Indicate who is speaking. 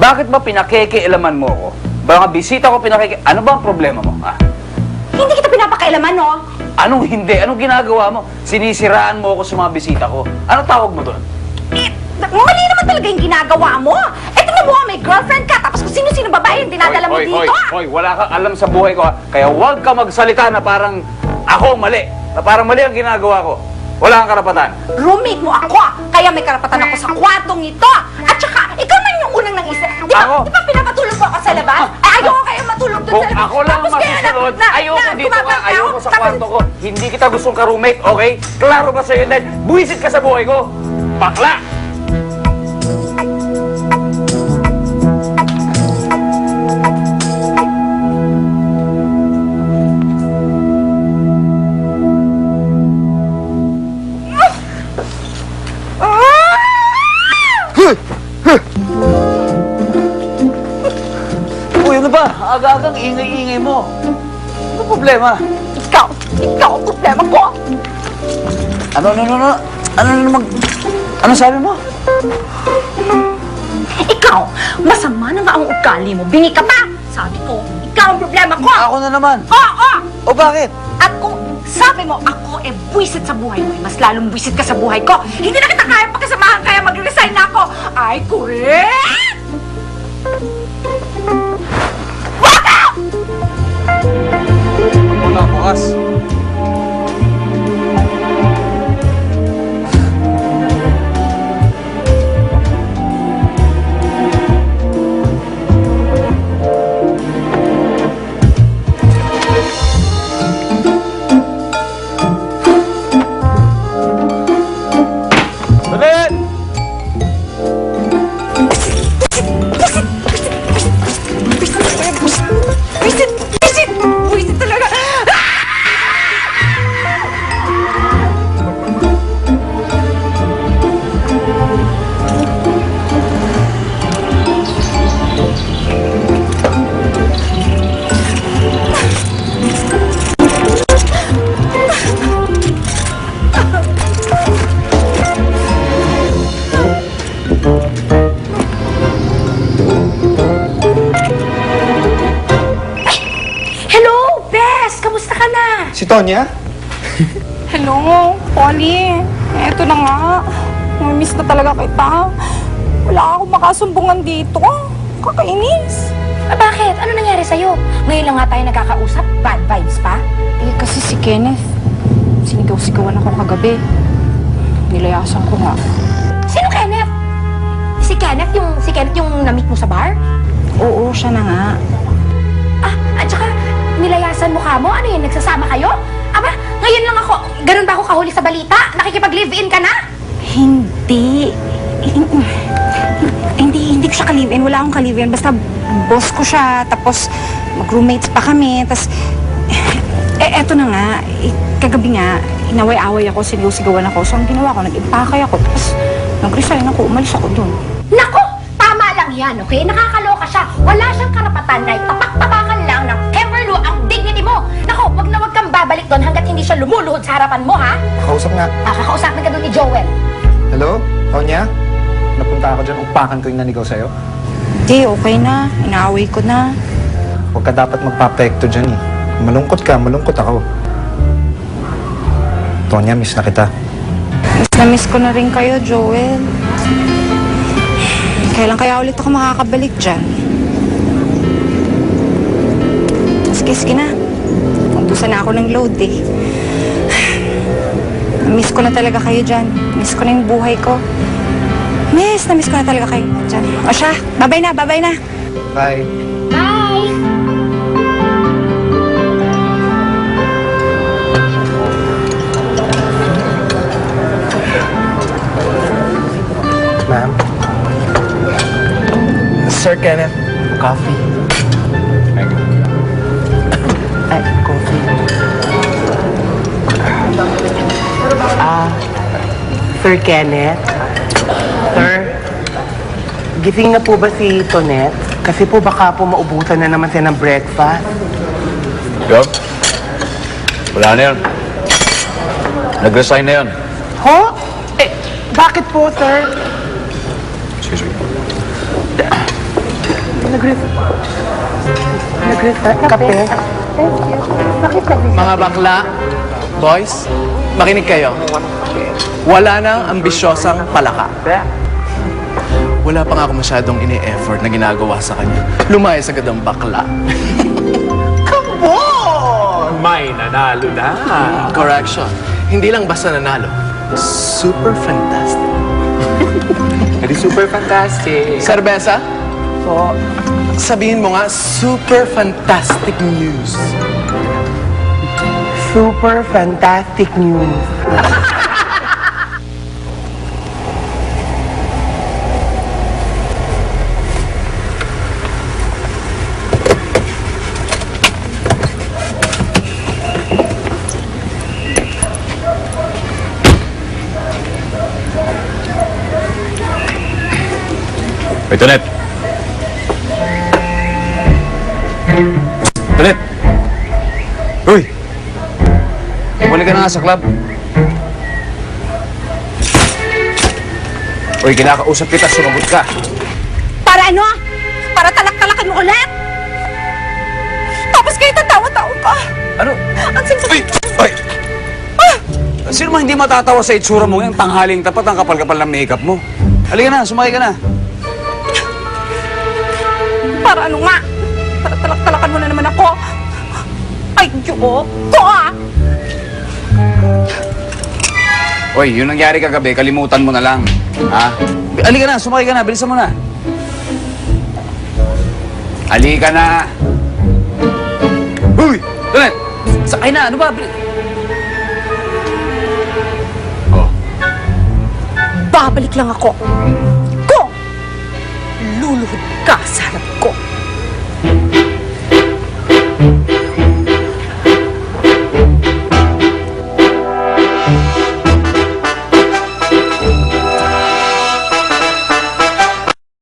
Speaker 1: Bakit ba pinakikialaman mo ako? Mga bisita ko Ano ba ang problema mo, ha?
Speaker 2: Hindi kita pinapakailaman, no?
Speaker 1: Anong hindi? Anong ginagawa mo? Sinisiraan mo ako sa mga bisita ko. Ano tawag mo doon?
Speaker 2: Mali naman talaga yung ginagawa mo. Eto na mo, may girlfriend ka, tapos kung sino-sino babae yung dinadala mo dito,
Speaker 1: Hoy, wala kang alam sa buhay ko, ha? Kaya huwag ka magsalita na parang ako mali. Na parang mali ang ginagawa ko. Wala kang karapatan.
Speaker 2: Roommate mo ako, kaya may karapatan ako sa kwartong ito. At saka, ikaw man yung unang nang-isip. Di ba pinapatulog mo ako sa labas? Ay, ayoko kayo matulog doon
Speaker 1: Kung
Speaker 2: sa labas.
Speaker 1: ako lang
Speaker 2: Tapos kayo
Speaker 1: masusunod, ayoko dito ka,
Speaker 2: gumagalaw,
Speaker 1: ayoko sa
Speaker 2: tapos-
Speaker 1: kwarto ko. Hindi kita gustong ka-roommate, okay? Klaro ba sa'yo dahil buwisit ka sa buhay ko? Bakla! Uy, ano ba? Aga-agang ingay-ingay mo. Ano problema?
Speaker 2: Ikaw ang problema ko.
Speaker 1: Ano naman? Ano sabi mo?
Speaker 2: Ikaw, masama na nga ang ugali mo. Bingi ka pa. Sabi ko, ikaw ang problema ko.
Speaker 1: Ako na naman.
Speaker 2: Oo!
Speaker 1: O bakit?
Speaker 2: At kung sabi mo, ako buwisit sa buhay mo, mas lalong buwisit ka sa buhay ko, hindi na kita kaya pagkasamahan, kaya mag-resign na ako. Ay, correct! Waka!
Speaker 1: Wala bukas. Ulit!
Speaker 2: Buwisit talaga. Hello, Bes! Kamusta ka na?
Speaker 3: Si Tonya?
Speaker 4: Hello, Polly. Eto na nga. Miss na talaga kita. Wala akong makasumbungan dito. Kakainis.
Speaker 2: Bakit? Ano nangyari sa'yo? Ngayon lang nga tayo nagkakausap. Bad vibes pa?
Speaker 4: Eh, kasi si Kenneth, sinigaw-sigawan ako kagabi. Nilayasan ko nga.
Speaker 2: Sino Kenneth? Si Kenneth yung na-meet mo sa bar?
Speaker 4: Oo, siya na nga.
Speaker 2: At saka, nilayasan mo ka mo? Ano yun, nagsasama kayo? Aba, ngayon lang ako, ganun ba ako kahuli sa balita? Nakikipag-live-in ka na?
Speaker 4: Hindi. Hindi ko siya ka-live-in. Wala akong ka-live-in. Basta boss ko siya. Tapos mag-roommates pa kami. Tapos, eto na nga. Kagabi nga, inaway-away ako, sinigaw-sigawan ako. So, ang ginawa ko, nag-impakay ako. Tapos, nag-resign ako. Umalis ako dun.
Speaker 2: Nako, tama lang yan, okay? Nakakaloka siya. Wala siyang karapatan na itapak-tapakan lang ng Kimberly ang dignity mo. Nako, wag kang babalik doon hanggat hindi siya lumuluhod sa harapan mo, ha?
Speaker 3: Kausap nga.
Speaker 2: Kakausapin ka doon ni Joel.
Speaker 3: Hello? Tonya? Napunta ako dyan, upakan ko yung nanigaw sa'yo.
Speaker 4: Hindi, okay na. Inaaway ko na.
Speaker 3: Huwag ka dapat magpapekto dyan eh. Malungkot ka, malungkot ako. Tonya, miss na kita.
Speaker 4: Miss na miss ko na rin kayo, Joel. Kailan kaya ulit ako makakabalik dyan? Sige na. Ubusan na ako ng load eh. Miss ko na talaga kayo dyan. Miss ko na yung buhay ko. Miss ko na talaga kayo dyan. O siya, babay na.
Speaker 3: Bye.
Speaker 2: Bye!
Speaker 3: Ma'am? Sir Kenneth, coffee.
Speaker 1: Thank you.
Speaker 3: Ay, coffee.
Speaker 5: Sir Kenneth? Sir, gising na po ba si Tonette? Kasi po baka po maubusan na naman siya ng breakfast.
Speaker 1: Yup. Wala na yun. Nag-resign na yun.
Speaker 5: Ho? Bakit po, sir?
Speaker 1: Excuse me.
Speaker 5: Kape?
Speaker 6: Mga bakla, boys, makinig kayo. Wala nang ambisyosang palaka. Wala pa nga ako masyadong ini-effort na ginagawa sa kanya. Lumayas agad ang bakla.
Speaker 7: May nanalo na.
Speaker 6: Correction. Hindi lang basta nanalo. Super fantastic.
Speaker 7: Edi super fantastic.
Speaker 6: Serbesa? Oo. Sabihin mo nga, super fantastic news.
Speaker 5: Super fantastic news.
Speaker 1: Hoy, Tonet! Tonet! Uy! Bumalik ka na nga sa club. Uy, kinakausap kita, sumagot ka.
Speaker 4: Para ano? Para talak-talakan mo ulit? Tapos kayo tatawa-tawa pa.
Speaker 1: Ano?
Speaker 4: Ang simple.
Speaker 1: Uy! Uy! Sino man hindi matatawa sa itsura mo yung tanghaling tapat ang kapal-kapal ng makeup mo? Halika na, sumakay ka na.
Speaker 4: Para ano nga? Para talak-talakan mo na naman ako. Ay, Diyo ko ah!
Speaker 1: Uy, yung nangyari kagabi, kalimutan mo na lang. Ha? Halika na, sumakay ka na, bilisan mo na. Halika na. Uy! Tonet! Sakay na, ano ba? Oh.
Speaker 4: Babalik lang ako. Kung luluhod ka sa harap